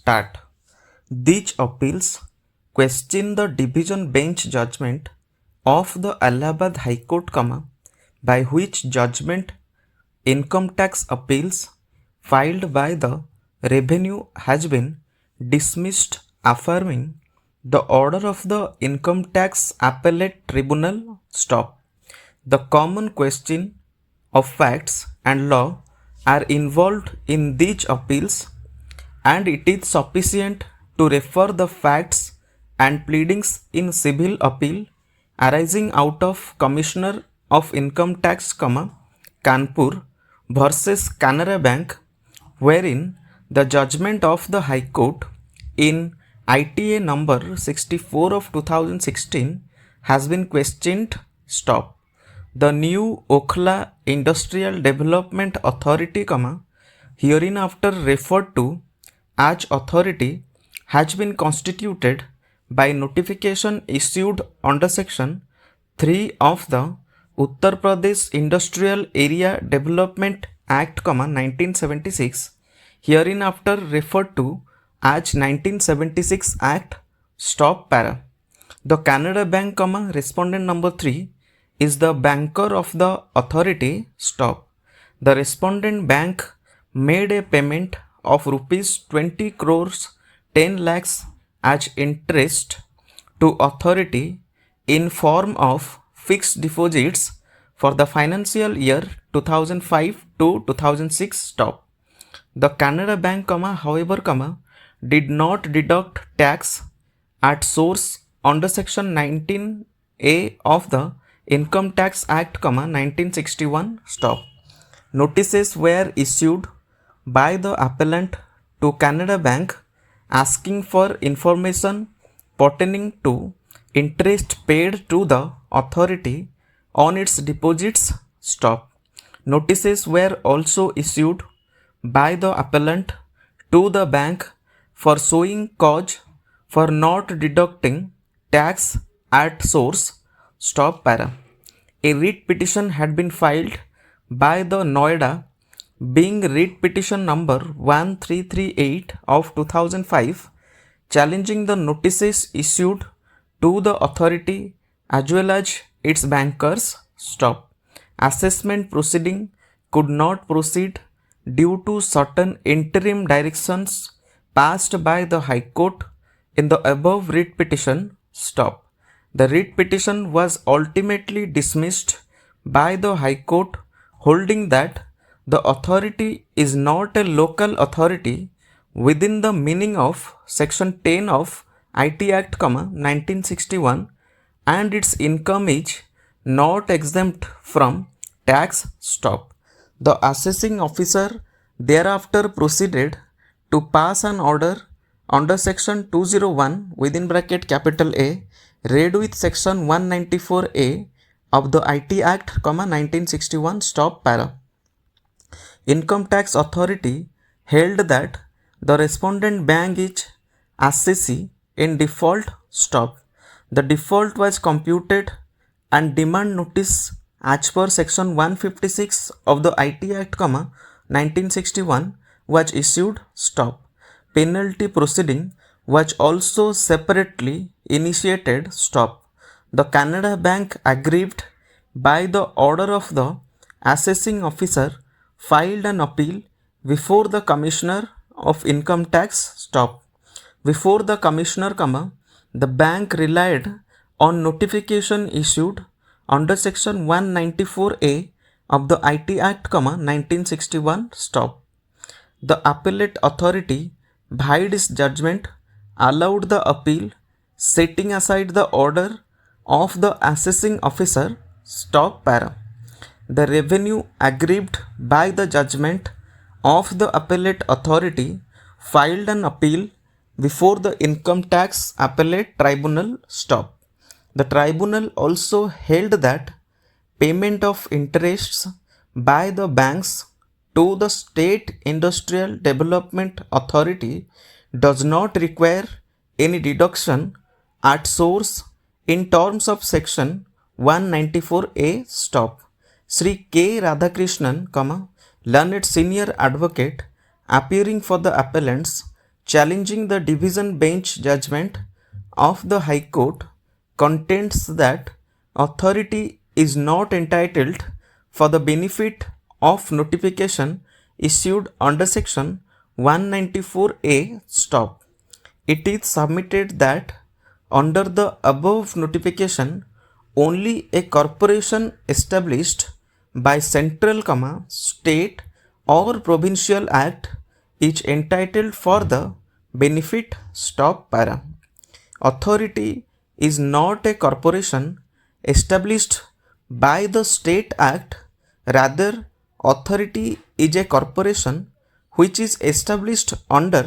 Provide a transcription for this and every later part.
start. These appeals question the division bench judgment of the Allahabad High Court, by which judgment income tax appeals filed by the revenue has been dismissed, affirming the order of the income tax appellate tribunal. Stop. The common question of facts and law are involved in these appeals, and it is sufficient to refer the facts and pleadings in civil appeal arising out of Commissioner of Income Tax, Kanpur versus Canara Bank, wherein the judgment of the High Court in ITA number 64 of 2016 has been questioned. Stop. The new Okhla Industrial Development Authority, hereinafter referred to as authority, has been constituted by notification issued under section 3 of the Uttar Pradesh Industrial Area Development Act, 1976, hereinafter referred to as 1976 Act. Stop para. The Canara Bank, respondent number 3 is the banker of the authority. Stop. The respondent bank made a payment of rupees 20 crores 10 lakhs as interest to authority in form of fixed deposits for the financial year 2005 to 2006. Stop. The Canara Bank, however, did not deduct tax at source under section 19A of the Income Tax Act, 1961. Stop. Notices were issued by the appellant to Canara Bank asking for information pertaining to interest paid to the authority on its deposits. Stop. Notices were also issued by the appellant to the bank for showing cause for not deducting tax at source. Stop para. A writ petition had been filed by the Noida, being writ petition number 1338 of 2005, challenging the notices issued to the authority as well as its bankers. Stop. Assessment proceeding could not proceed due to certain interim directions passed by the High Court in the above writ petition. Stop. The writ petition was ultimately dismissed by the High Court, holding that the authority is not a local authority within the meaning of section 10 of IT Act, 1961, and its income is not exempt from tax. Stop. The assessing officer thereafter proceeded to pass an order under section 201 within bracket capital A read with section 194A of the IT Act, 1961. Stop para. Income Tax Authority held that the respondent bank is assessee in default. Stop. The default was computed and demand notice as per section 156 of the IT Act, 1961 was issued. Stop. Penalty proceeding was also separately initiated. Stop. The Canara Bank, aggrieved by the order of the assessing officer, filed an appeal before the Commissioner of Income Tax. Stop. Before the Commissioner, the bank relied on notification issued under section 194A of the IT Act, 1961. Stop. The appellate authority, by its judgment, allowed the appeal, setting aside the order of the assessing officer. Stop para. The revenue, aggrieved by the judgment of the appellate authority, filed an appeal before the income tax appellate tribunal. Stop. The tribunal also held that payment of interests by the banks to the State Industrial Development Authority does not require any deduction at source in terms of section 194A. Stop. Sri K. Radhakrishnan, learned senior advocate appearing for the appellants, challenging the division bench judgment of the High Court contends that authority is not entitled for the benefit of notification issued under section 194A stop. It is submitted that under the above notification, only a corporation established by central, state or provincial act is entitled for the benefit stop para. Authority is not a corporation established by the state act, rather authority is a corporation which is established under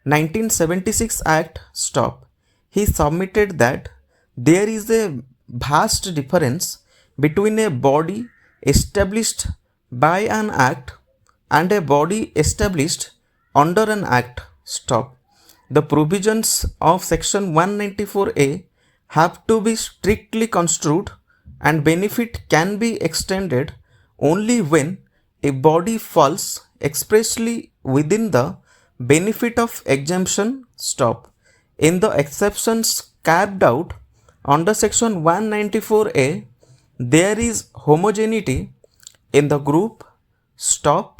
1976 Act stop. He submitted that there is a vast difference between a body established by an act and a body established under an act stop. The provisions of section 194A have to be strictly construed and benefit can be extended only when a body falls expressly within the benefit of exemption stop. In the exceptions carved out under section 194A, there is homogeneity in the group, stop